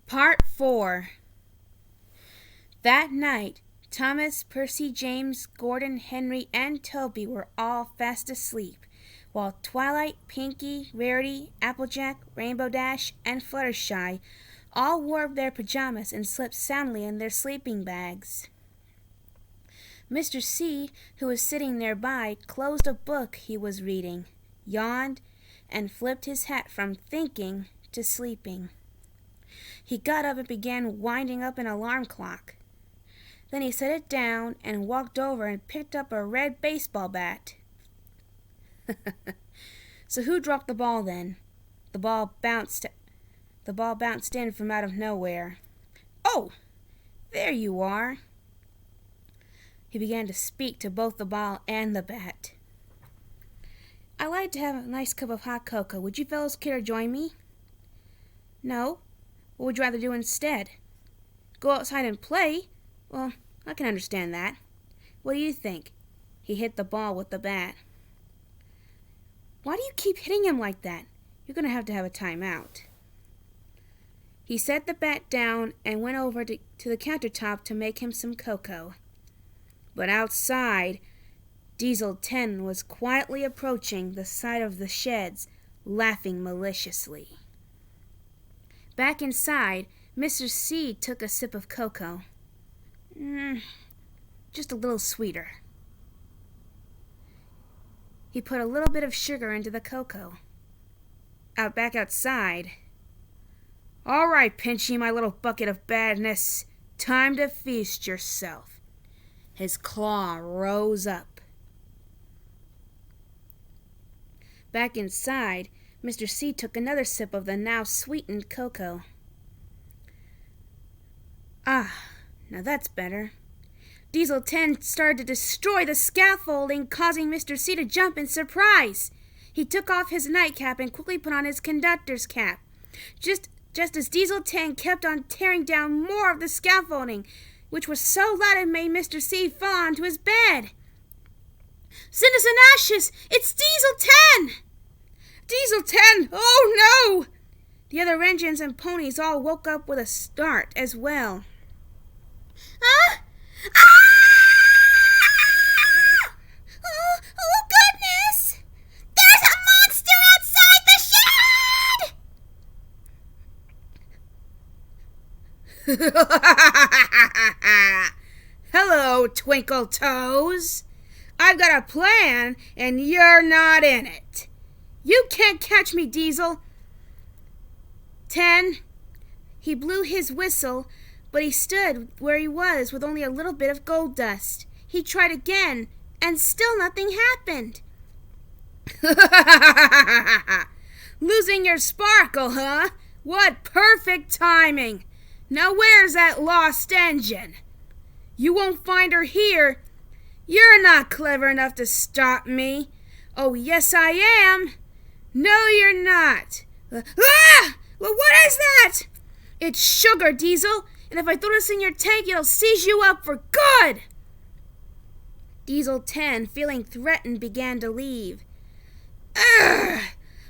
Part 4. That night, Thomas, Percy, James, Gordon, Henry, and Toby were all fast asleep, while Twilight, Pinky, Rarity, Applejack, Rainbow Dash, and Fluttershy all wore their pajamas and slept soundly in their sleeping bags. Mr. C, who was sitting nearby, closed a book he was reading, yawned, and flipped his hat from thinking to sleeping. He got up and began winding up an alarm clock. Then he set it down and walked over and picked up a red baseball bat. So who dropped the ball then? The ball bounced in from out of nowhere. Oh, there you are. He began to speak to both the ball and the bat. I'd like to have a nice cup of hot cocoa. Would you fellows care to join me? No. What would you rather do instead? Go outside and play? Well, I can understand that. What do you think? He hit the ball with the bat. Why do you keep hitting him like that? You're going to have a timeout. He set the bat down and went over to the countertop to make him some cocoa. But outside, Diesel 10 was quietly approaching the side of the sheds, laughing maliciously. Back inside, Mr. C took a sip of cocoa. Just a little sweeter. He put a little bit of sugar into the cocoa. Back outside. All right, Pinchy, my little bucket of badness. Time to feast yourself. His claw rose up. Back inside, Mr. C took another sip of the now sweetened cocoa. Now that's better. Diesel 10 started to destroy the scaffolding, causing Mr. C to jump in surprise. He took off his nightcap and quickly put on his conductor's cap. Just as Diesel 10 kept on tearing down more of the scaffolding, which was so loud it made Mr. C fall onto his bed. Cinders and ashes! It's Diesel 10! Diesel 10! Oh no! The other engines and ponies all woke up with a start as well. Oh, goodness! There's a monster outside the shed! Hello, Twinkle Toes. I've got a plan, and you're not in it. You can't catch me, Diesel 10. He blew his whistle, but he stood where he was with only a little bit of gold dust. He tried again, and still nothing happened. Losing your sparkle, huh? What perfect timing. Now where's that lost engine? You won't find her here. You're not clever enough to stop me. Oh, yes, I am. No, you're not. Well, what is that? It's sugar, Diesel, and if I throw this in your tank, it'll seize you up for good. Diesel 10, feeling threatened, began to leave.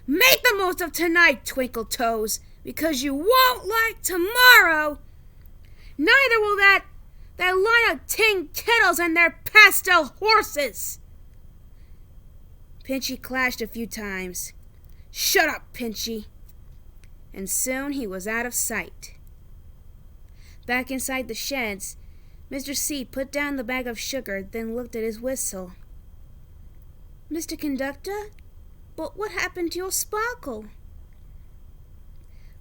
Make the most of tonight, Twinkle Toes, because you won't like tomorrow. Neither will that line of tin kettles and their pastel horses. Pinchy clashed a few times. Shut up, Pinchy. And soon he was out of sight. Back inside the sheds, Mr. C put down the bag of sugar, then looked at his whistle. Mr. Conductor, but what happened to your sparkle?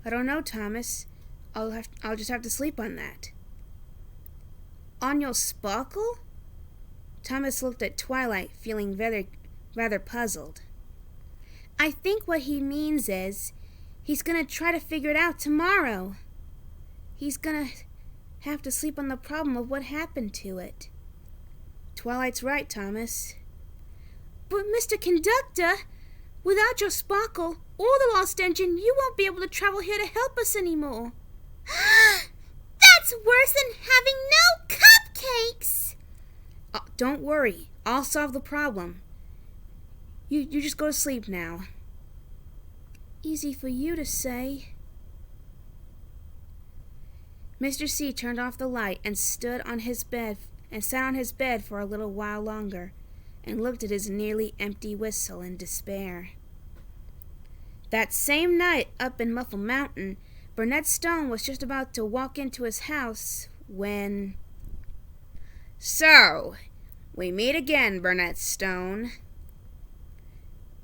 I don't know, Thomas. I'll just have to sleep on that. On your sparkle? Thomas looked at Twilight, feeling rather puzzled. I think what he means is he's going to try to figure it out tomorrow. He's going to have to sleep on the problem of what happened to it. Twilight's right, Thomas. But, Mr. Conductor, without your sparkle or the lost engine, you won't be able to travel here to help us anymore. That's worse than having no cupcakes! Don't worry. I'll solve the problem. You just go to sleep now. Easy for you to say. Mr. C turned off the light and sat on his bed for a little while longer, and looked at his nearly empty whistle in despair. That same night, up in Muffle Mountain, Burnett Stone was just about to walk into his house when... "So, we meet again, Burnett Stone."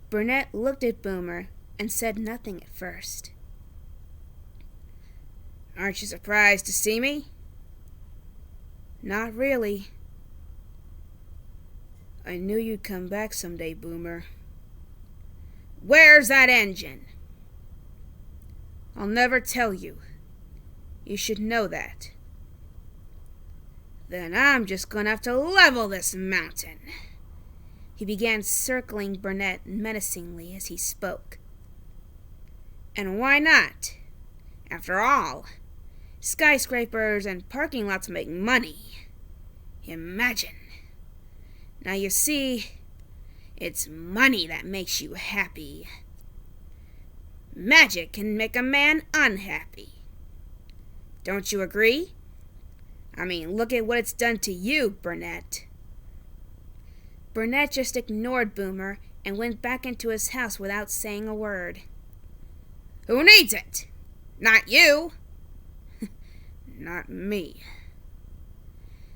Burnett looked at Boomer and said nothing at first. "Aren't you surprised to see me?" "Not really." "I knew you'd come back someday, Boomer." "Where's that engine?" "I'll never tell you. You should know that." "Then I'm just gonna have to level this mountain." He began circling Burnett menacingly as he spoke. "And why not? After all, skyscrapers and parking lots make money. Imagine. Now you see, it's money that makes you happy. Magic can make a man unhappy. Don't you agree? I mean, look at what it's done to you, Burnett." Burnett just ignored Boomer and went back into his house without saying a word. "Who needs it? Not you." "Not me."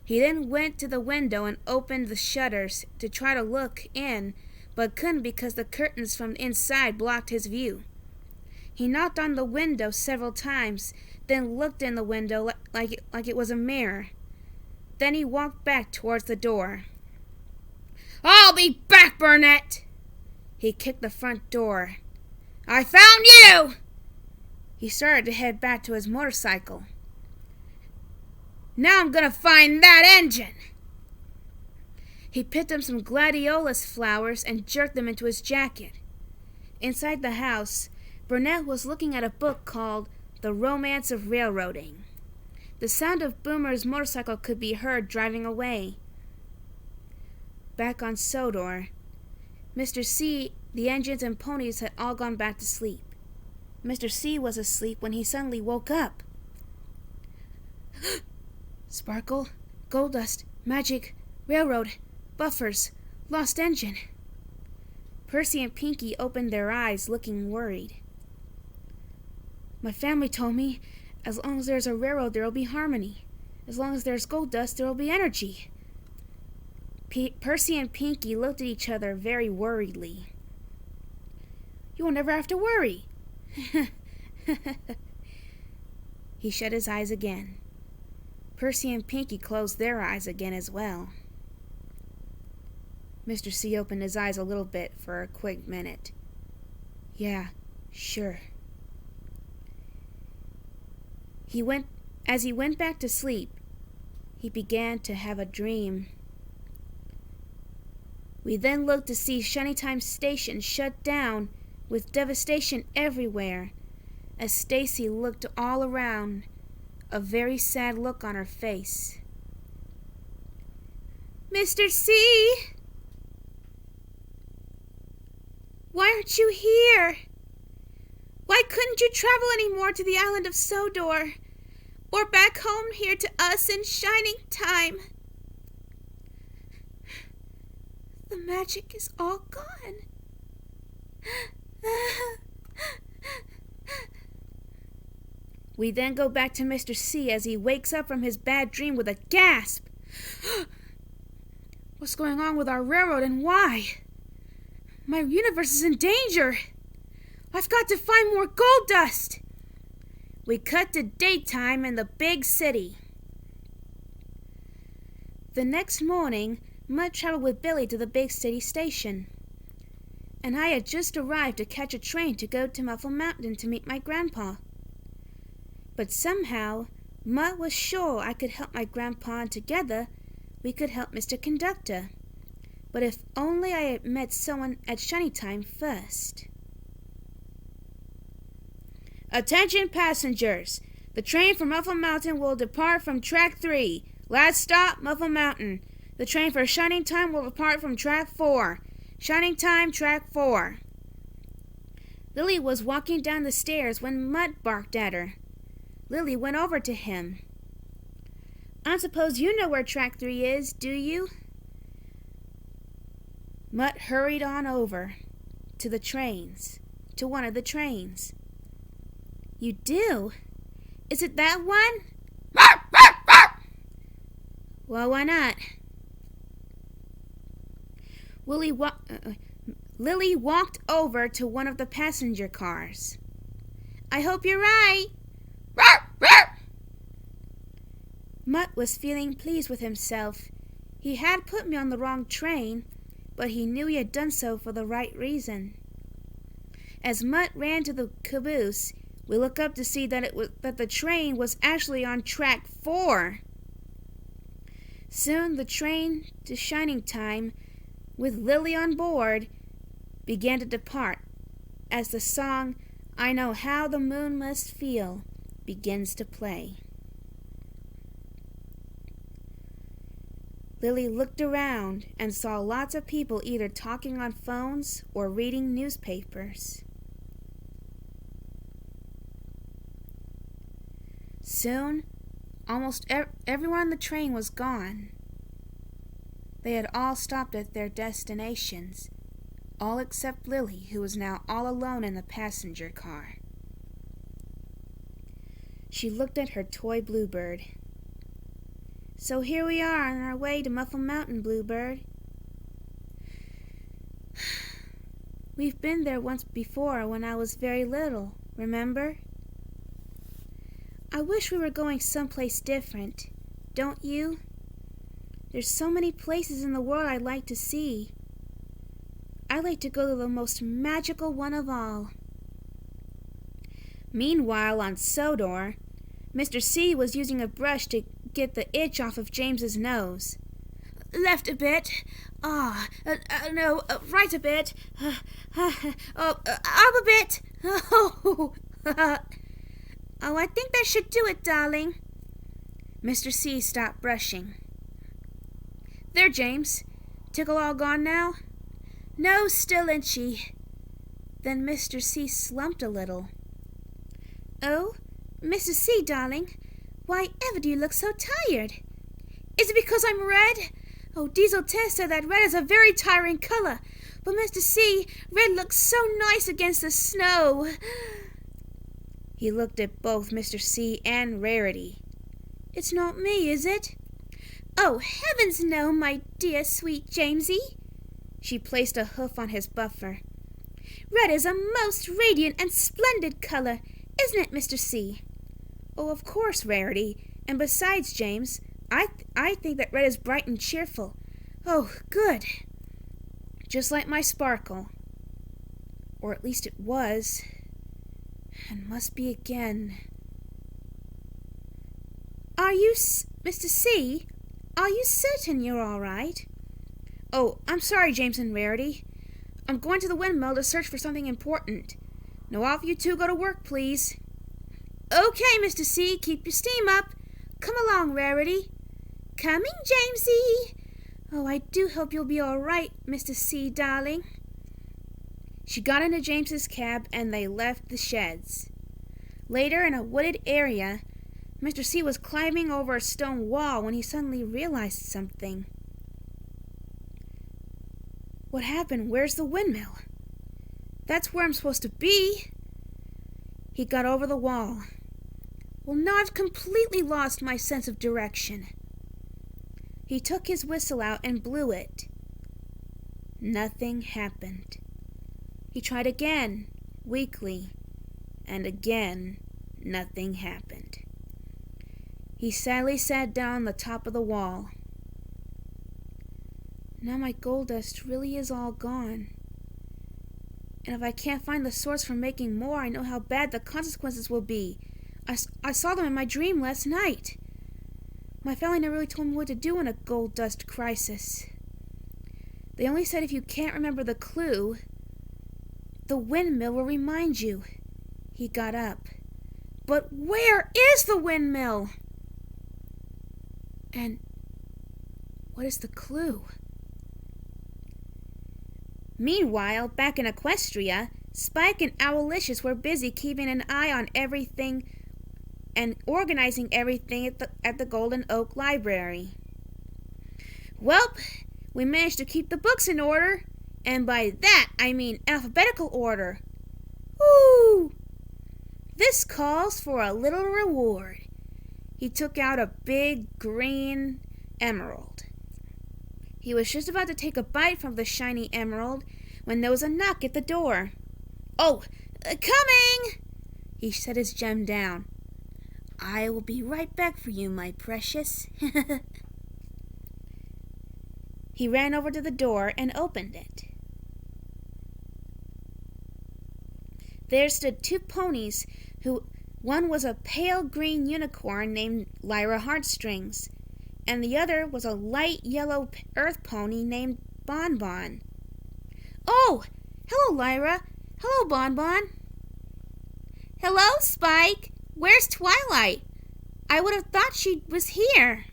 He then went to the window and opened the shutters to try to look in, but couldn't because the curtains from inside blocked his view. He knocked on the window several times, then looked in the window like it was a mirror. Then he walked back towards the door. "I'll be back, Burnett!" He kicked the front door. "I found you!" He started to head back to his motorcycle. "Now I'm gonna find that engine!" He picked up some gladiolus flowers and jerked them into his jacket. Inside the house, Burnett was looking at a book called The Romance of Railroading. The sound of Boomer's motorcycle could be heard driving away. Back on Sodor, Mr. C, the engines and ponies had all gone back to sleep. Mr. C was asleep when he suddenly woke up. Sparkle, gold dust, magic, railroad, buffers, lost engine. Percy and Pinky opened their eyes, looking worried. "My family told me, as long as there's a railroad, there will be harmony. As long as there's gold dust, there will be energy." Percy and Pinky looked at each other very worriedly. "You will never have to worry." He shut his eyes again. Percy and Pinky closed their eyes again as well. Mr. C opened his eyes a little bit for a quick minute. "Yeah, sure." As he went back to sleep, he began to have a dream. We then looked to see Shiny-Time Station shut down with devastation everywhere, as Stacy looked all around, a very sad look on her face. "Mr. C! Why aren't you here? Why couldn't you travel anymore to the island of Sodor, or back home here to us in Shining Time? The magic is all gone." We then go back to Mr. C as he wakes up from his bad dream with a gasp. What's going on with our railroad and why? My universe is in danger. I've got to find more gold dust. We cut to daytime in the big city. The next morning, Mutt traveled with Billy to the big city station, and I had just arrived to catch a train to go to Muffle Mountain to meet my grandpa. But somehow, Mutt was sure I could help my grandpa, and together we could help Mr. Conductor. But if only I had met someone at Shiny Time first. Attention passengers! The train for Muffle Mountain will depart from track 3. Last stop, Muffle Mountain. The train for Shining Time will depart from track 4. Shining Time, track 4. Lily was walking down the stairs when Mutt barked at her. Lily went over to him. I suppose you know where Track 3 is, do you? Mutt hurried on over to one of the trains. You do? Is it that one? Well, why not? Lily walked over to one of the passenger cars. I hope you're right. Mutt was feeling pleased with himself. He had put me on the wrong train, but he knew he had done so for the right reason. As Mutt ran to the caboose, we looked up to see that the train was actually on track 4. Soon the train to Shining Time, with Lily on board, began to depart as the song I Know How the Moon Must Feel begins to play. Lily looked around and saw lots of people either talking on phones or reading newspapers. Soon, almost everyone on the train was gone. They had all stopped at their destinations, all except Lily, who was now all alone in the passenger car. She looked at her toy bluebird. So here we are on our way to Muffle Mountain, Bluebird. We've been there once before when I was very little, remember? I wish we were going someplace different, don't you? There's so many places in the world I'd like to see. I'd like to go to the most magical one of all. Meanwhile, on Sodor, Mr. C was using a brush to get the itch off of James's nose. Left a bit. No, right a bit. Up a bit. Oh, I think that should do it, darling. Mr. C stopped brushing. There, James. Tickle all gone now? No, still itchy. Then Mr. C slumped a little. Oh, Mr. C, darling, why ever do you look so tired? Is it because I'm red? Oh, Diesel Test said that red is a very tiring color. But Mr. C, red looks so nice against the snow. He looked at both Mr. C and Rarity. It's not me, is it? Oh, heavens no, my dear sweet Jamesy. She placed a hoof on his buffer. Red is a most radiant and splendid color, isn't it, Mr. C? Oh, of course, Rarity. And besides, James, I think that red is bright and cheerful. Oh, good. Just like my sparkle. Or at least it was. And must be again. Are you, Mr. C? Are you certain you're all right? Oh, I'm sorry, James and Rarity. I'm going to the windmill to search for something important. Now off you two go to work, please. Okay, Mr. C, keep your steam up. Come along, Rarity. Coming, Jamesy. Oh, I do hope you'll be all right, Mr. C, darling. She got into James's cab and they left the sheds. Later, in a wooded area, Mr. C was climbing over a stone wall when he suddenly realized something. What happened? Where's the windmill? That's where I'm supposed to be. He got over the wall. Well, now I've completely lost my sense of direction. He took his whistle out and blew it. Nothing happened. He tried again, weakly, and again, nothing happened. He sadly sat down on the top of the wall. Now my gold dust really is all gone. And if I can't find the source for making more, I know how bad the consequences will be. I saw them in my dream last night. My family never really told me what to do in a gold dust crisis. They only said if you can't remember the clue, the windmill will remind you. He got up. But where is the windmill? And what is the clue? Meanwhile, back in Equestria, Spike and Owlicious were busy keeping an eye on everything and organizing everything at the Golden Oak Library. Welp, we managed to keep the books in order, and by that I mean alphabetical order. Woo! This calls for a little reward. He took out a big green emerald. He was just about to take a bite from the shiny emerald when there was a knock at the door. "Oh, coming!" He set his gem down. "I will be right back for you, my precious." He ran over to the door and opened it. There stood two ponies one was a pale green unicorn named Lyra Heartstrings, and the other was a light yellow earth pony named Bonbon. "Oh, hello, Lyra. Hello, Bonbon." "Hello, Spike. Where's Twilight? I would have thought she was here."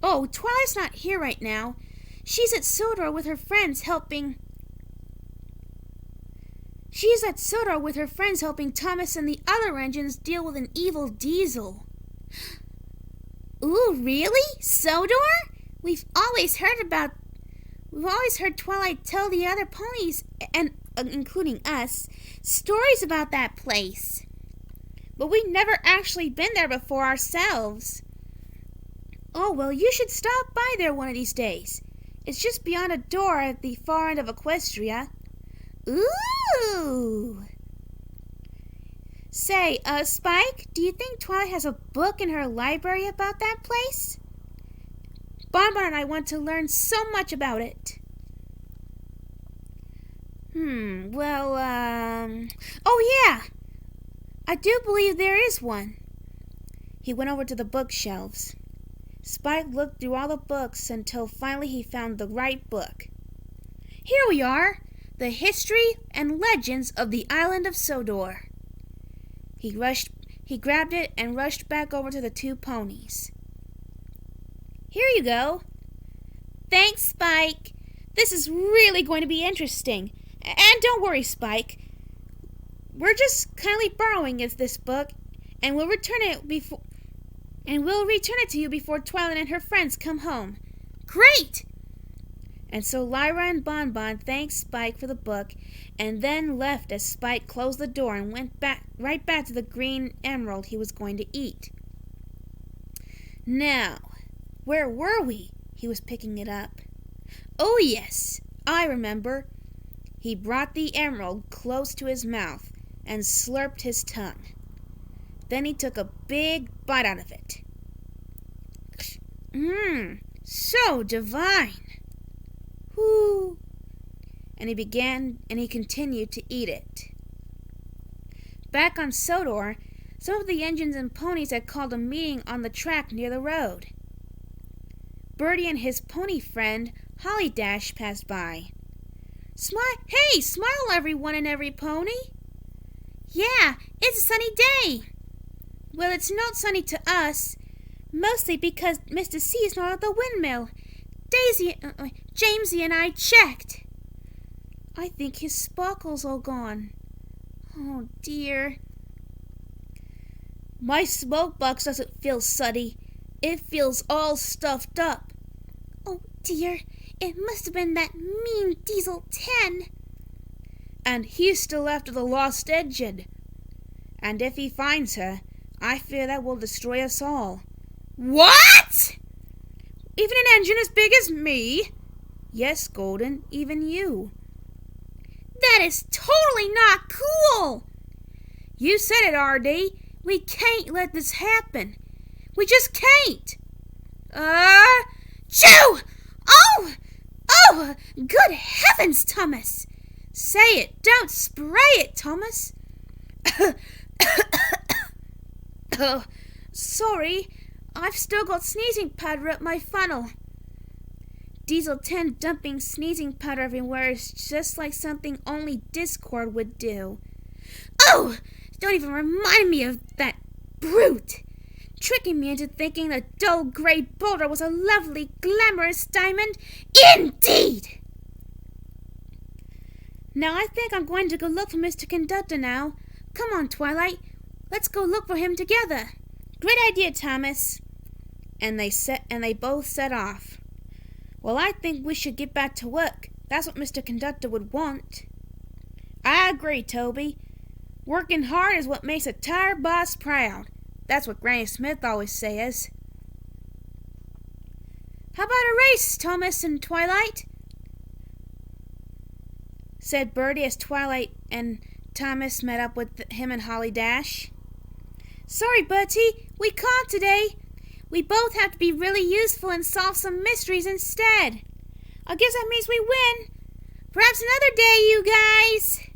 "Oh, Twilight's not here right now. She's at Sodor with her friends helping Thomas and the other engines deal with an evil diesel." "Ooh, really? Sodor? We've always heard Twilight tell the other ponies, and including us, stories about that place. But we've never actually been there before ourselves." "Oh, well, you should stop by there one of these days. It's just beyond a door at the far end of Equestria." "Ooh!" "Say, Spike, do you think Twilight has a book in her library about that place? Bonbon and I want to learn so much about it." Oh yeah! I do believe there is one." He went over to the bookshelves. Spike looked through all the books until finally he found the right book. "Here we are! The History and Legends of the Island of Sodor." He grabbed it and rushed back over to the two ponies. "Here you go." "Thanks, Spike. This is really going to be interesting. And don't worry, Spike. We're just kindly borrowing this book, and we'll return it to you before Twilight and her friends come home." "Great!" And so Lyra and Bonbon thanked Spike for the book, and then left as Spike closed the door and went right back to the green emerald he was going to eat. Now, where were we? He was picking it up. Oh yes, I remember. He brought the emerald close to his mouth and slurped his tongue. Then he took a big bite out of it. So divine. Whoo! And he continued to eat it. Back on Sodor, some of the engines and ponies had called a meeting on the track near the road. Birdie and his pony friend, Holly Dash, passed by. Hey, smile everyone and every pony. Yeah, it's a sunny day. Well, it's not sunny to us, mostly because Mr. C is not at the windmill. Jamesy and I checked. I think his sparkle's all gone. Oh, dear. My smoke box doesn't feel sunny. It feels all stuffed up. Oh, dear. It must have been that mean Diesel 10. And he's still after the lost engine. And if he finds her, I fear that will destroy us all. What? Even an engine as big as me? Yes, Golden, even you. That is totally not cool. You said it, R.D. We can't let this happen. We just can't. Chew! Oh! Oh! Good heavens, Thomas! Say it, don't spray it, Thomas. Oh, sorry. I've still got sneezing powder up my funnel. Diesel 10 dumping sneezing powder everywhere is just like something only Discord would do. Oh! Don't even remind me of that brute! Tricking me into thinking the dull gray boulder was a lovely, glamorous diamond. Indeed! Now I think I'm going to go look for Mr. Conductor now. Come on, Twilight. Let's go look for him together. Great idea, Thomas. And they both set off. Well, I think we should get back to work. That's what Mr. Conductor would want. I agree, Toby. Working hard is what makes a tired boss proud. That's what Granny Smith always says. How about a race, Thomas and Twilight? Said Bertie as Twilight and Thomas met up with him and Holly Dash. Sorry, Bertie, we can't today. We both have to be really useful and solve some mysteries instead. I guess that means we win. Perhaps another day, you guys.